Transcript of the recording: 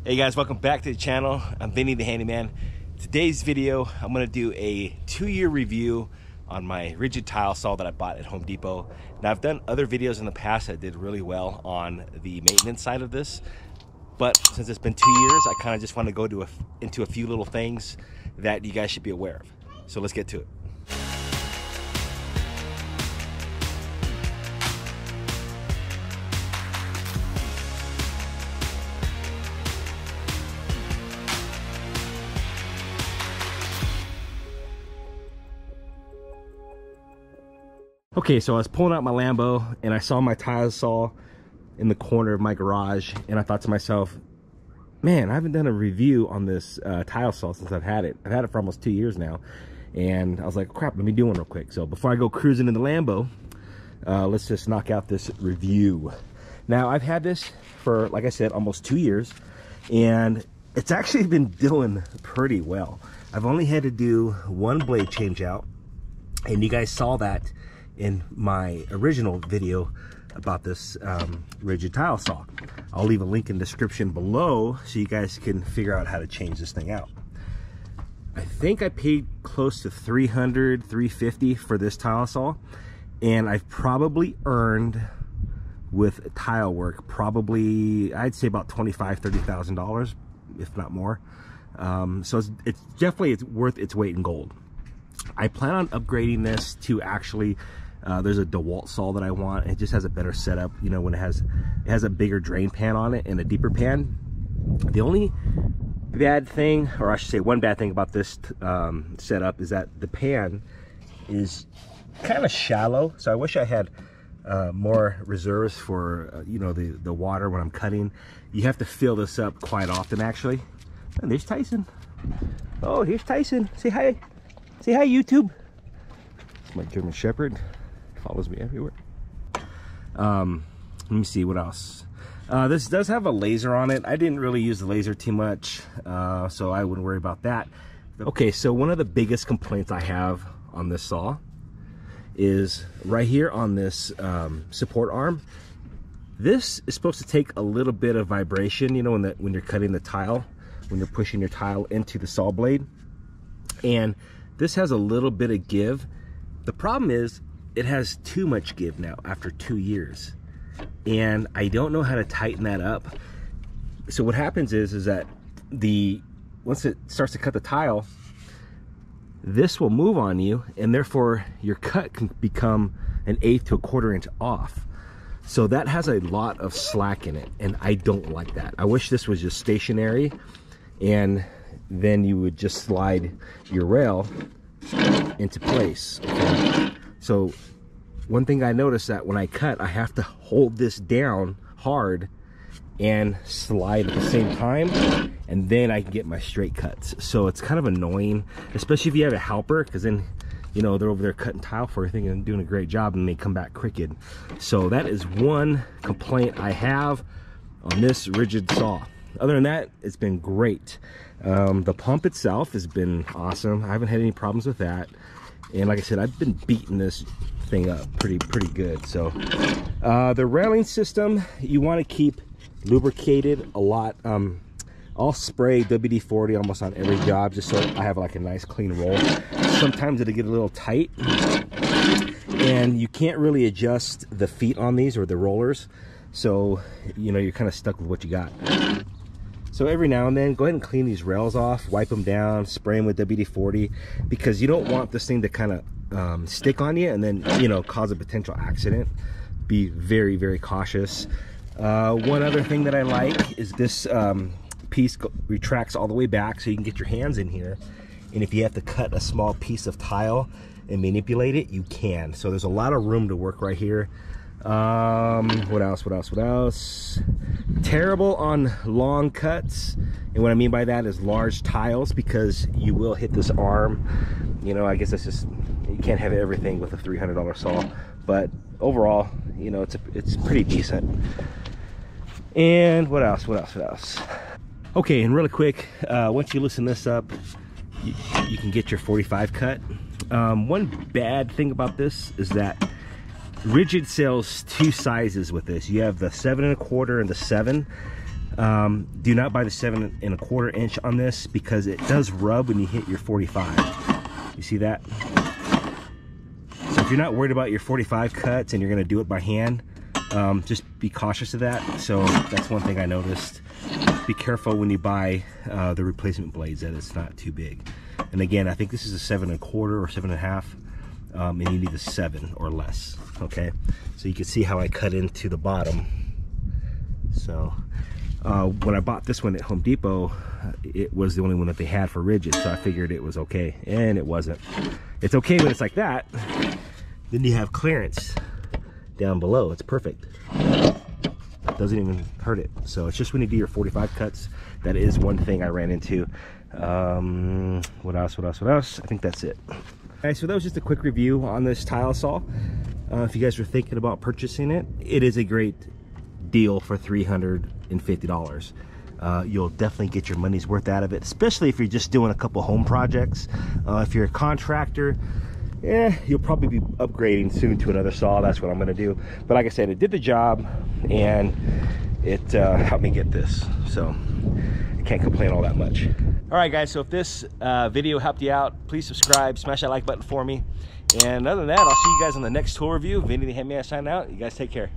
Hey guys, welcome back to the channel. I'm Vinny the Handyman. Today's video, I'm gonna do a 2-year review on my rigid tile saw that I bought at Home Depot. Now I've done other videos in the past that did really well on the maintenance side of this, but since it's been 2 years, I kind of just want to go into a few little things that you guys should be aware of. So let's get to it. Okay, so I was pulling out my Lambo and I saw my tile saw in the corner of my garage, and I thought to myself, man, I haven't done a review on this tile saw since I've had it. I've had it for almost 2 years now, and I was like, crap, let me do one real quick. So before I go cruising in the Lambo, let's just knock out this review. Now, I've had this for, like I said, almost 2 years, and it's actually been doing pretty well. I've only had to do one blade change out, and you guys saw that in my original video about this rigid tile saw. I'll leave a link in the description below so you guys can figure out how to change this thing out. I think I paid close to $300, $350 for this tile saw, and I've probably earned with tile work probably, I'd say about $25,000, $30,000, if not more. So it's definitely worth its weight in gold. I plan on upgrading this to actually there's a DeWalt saw that I want. It just has a better setup, you know, when it has a bigger drain pan on it and a deeper pan. The only bad thing, or I should say one bad thing about this setup, is that the pan is kind of shallow. So I wish I had more reserves for you know, the water when I'm cutting. You have to fill this up quite often, actually. And there's Tyson. Oh, here's Tyson. Say hi. Say hi, YouTube. It's my German Shepherd. Follows me everywhere. Let me see what else. This does have a laser on it. I didn't really use the laser too much, so I wouldn't worry about that. Okay, so one of the biggest complaints I have on this saw is right here on this support arm. This is supposed to take a little bit of vibration, you know, when you're cutting the tile, when you're pushing your tile into the saw blade. And this has a little bit of give. The problem is it has too much give now after 2 years, and I don't know how to tighten that up. So what happens is that once it starts to cut the tile, this will move on you, and therefore your cut can become an 1/8 to 1/4 inch off. So that has a lot of slack in it, and I don't like that. I wish this was just stationary, and then you would just slide your rail into place. Okay? So one thing I noticed, that when I cut, I have to hold this down hard and slide at the same time, and then I can get my straight cuts. So it's kind of annoying, especially if you have a helper, because then, you know, they're over there cutting tile for everything and doing a great job, and they come back crooked. So that is one complaint I have on this rigid saw. Other than that, it's been great. The pump itself has been awesome. I haven't had any problems with that. And like I said, I've been beating this thing up pretty good. So the railing system, you want to keep lubricated a lot. I'll spray WD-40 almost on every job, just so I have like a nice clean roll. Sometimes it'll get a little tight, and you can't really adjust the feet on these or the rollers, so you know, you're kind of stuck with what you got. So every now and then, go ahead and clean these rails off, wipe them down, spray them with WD-40, because you don't want this thing to kind of stick on you and then, you know, cause a potential accident. Be very cautious. One other thing that I like is this piece retracts all the way back, so you can get your hands in here, and if you have to cut a small piece of tile and manipulate it, you can. So there's a lot of room to work right here. What else? Terrible on long cuts, and what I mean by that is large tiles, because you will hit this arm. You know, I guess that's just, you can't have everything with a $300 saw, but overall, you know, it's pretty decent. And what else? Okay, and really quick, once you loosen this up, you can get your 45 cut. One bad thing about this is that Rigid sells two sizes with this. You have the 7 1/4 and the 7. Do not buy the 7 1/4 inch on this because it does rub when you hit your 45. You see that? So if you're not worried about your 45 cuts and you're going to do it by hand, just be cautious of that. So that's one thing I noticed. Be careful when you buy the replacement blades that it's not too big. And again, I think this is a 7 1/4 or 7 1/2, and you need a 7 or less. Okay, so you can see how I cut into the bottom. So when I bought this one at Home Depot, it was the only one that they had for rigid, so I figured it was okay, and it wasn't. It's okay when it's like that. Then you have clearance down below. It's perfect. Doesn't even hurt it. So it's just when you do your 45 cuts, that is one thing I ran into. What else? I think that's it. Okay, so that was just a quick review on this tile saw. If you guys are thinking about purchasing it, it is a great deal for $350. You'll definitely get your money's worth out of it, especially if you're just doing a couple home projects. If you're a contractor, you'll probably be upgrading soon to another saw. That's what I'm going to do. But like I said, it did the job, and it helped me get this, so I can't complain all that much. All right, guys, so if this video helped you out, please subscribe, smash that like button for me. And other than that, I'll see you guys on the next tool review. Vinny the Handyman signing out. You guys take care.